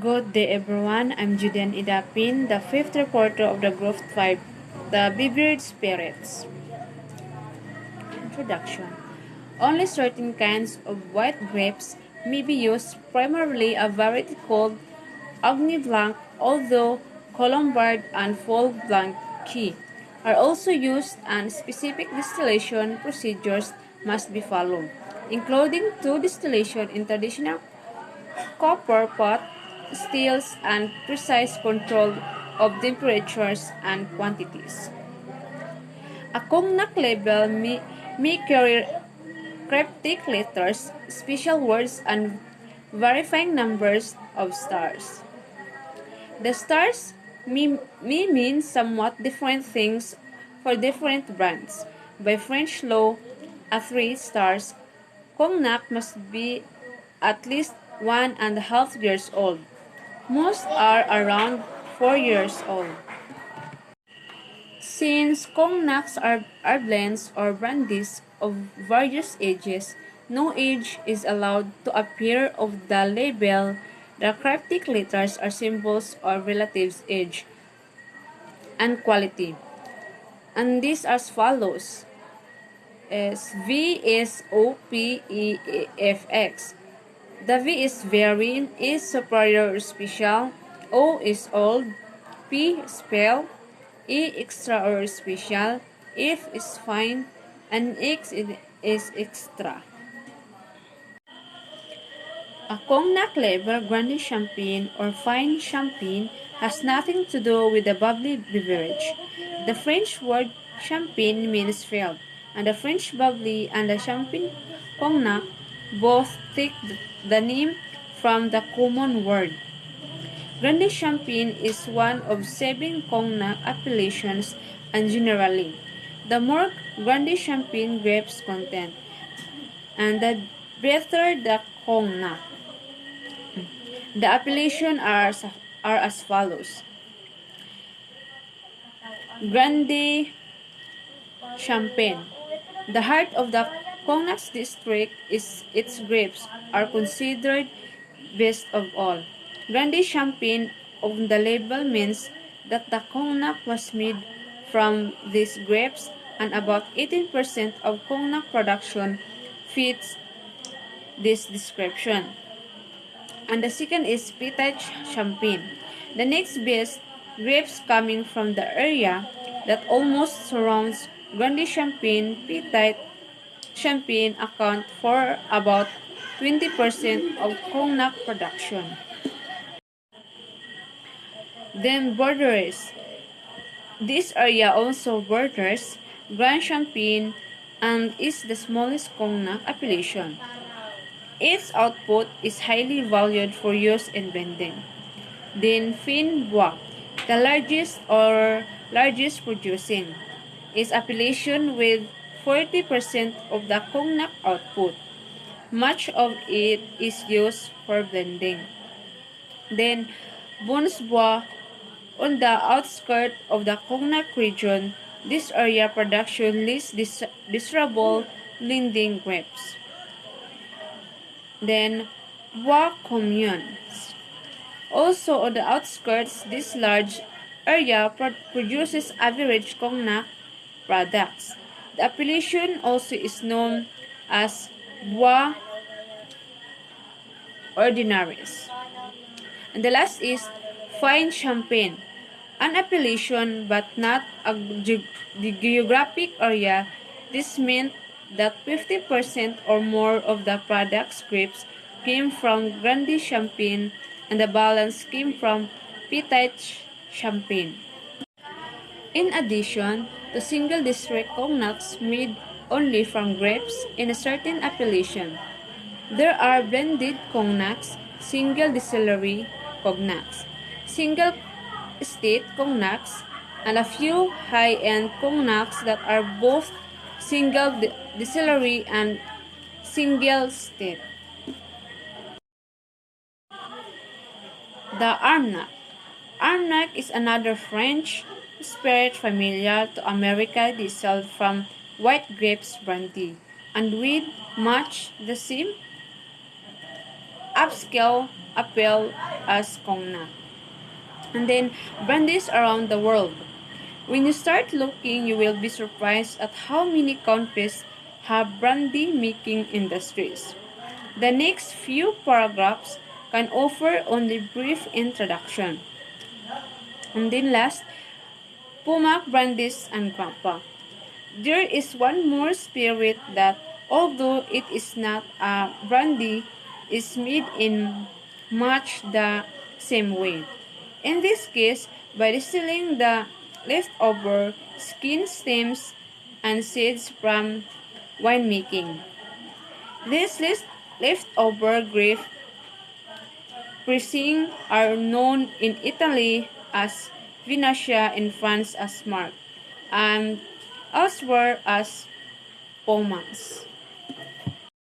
Good day everyone, I'm Judy and DAPIN, the fifth reporter of the Group 5, the Beverages Spirits. Introduction. Only certain kinds of white grapes may be used, primarily a variety called Agni Blanc, although Colombard and Fol Blanc are also used, and specific distillation procedures must be followed, including two distillation in traditional copper pot, steels, and precise control of temperatures and quantities. A cognac label may carry cryptic letters, special words, and verifying numbers of stars. The stars may mean somewhat different things for different brands. By French law, at 3 stars, cognac must be at least 1.5 years old. Most are around 4 years old. Since cognacs are blends or brandies of various ages, no age is allowed to appear on the label. The cryptic letters are symbols of relative age and quality. And these are as follows. V is OPEFX. The V is very, is superior or special, O is old, P spell, E extra or special, F is fine, and X is extra. A cognac label, brandy champagne, or fine champagne has nothing to do with the bubbly beverage. The French word champagne means filled, and the French bubbly and the champagne cognac both take the name from the common word. Grande Champagne is one of 7 cognac appellations, and generally, the more Grande Champagne grapes content, and the better the cognac. The appellations are as follows. Grande Champagne. The heart of the cognac district is its grapes are considered best of all. Grande Champagne on the label means that the cognac was made from these grapes, and about 18% of cognac production fits this description. And the second is Petite Champagne. The next best grapes coming from the area that almost surrounds Grande Champagne. Petite Champagne account for about 20% of cognac production. Then Beverages. This area also borders Grand Champagne and is the smallest cognac appellation. Its output is highly valued for use in blending. Then Fin Bois, the largest producing, is appellation with 40% of the cognac output. Much of it is used for blending. Then Bois, on the outskirts of the cognac region, this area production least desirable blending grapes. Then Bois communes. Also on the outskirts, this large area produces average cognac products. The appellation also is known as Bois ordinaries. And the last is fine champagne, an appellation but not the geographic area. This meant that 50% or more of the product's grapes came from Grande Champagne and the balance came from Petite Champagne. In addition to single district cognacs made only from grapes in a certain appellation, there are blended cognacs, single distillery cognacs, single estate cognacs, and a few high-end cognacs that are both single distillery and single estate. The Armagnac. Armagnac is another French spirit familiar to America distilled from white grapes brandy, and with much the same upscale appeal as cognac. And then brandies around the world. When you start looking, you will be surprised at how many countries have brandy making industries. The next few paragraphs can offer only brief introduction. And then last, Pumac, brandies, and grappa. There is one more spirit that, although it is not a brandy, is made in much the same way. In this case, by distilling the leftover skin, stems, and seeds from winemaking. These leftover grape pressings are known in Italy as Vinacia, in France as Marc, and elsewhere as Pomace.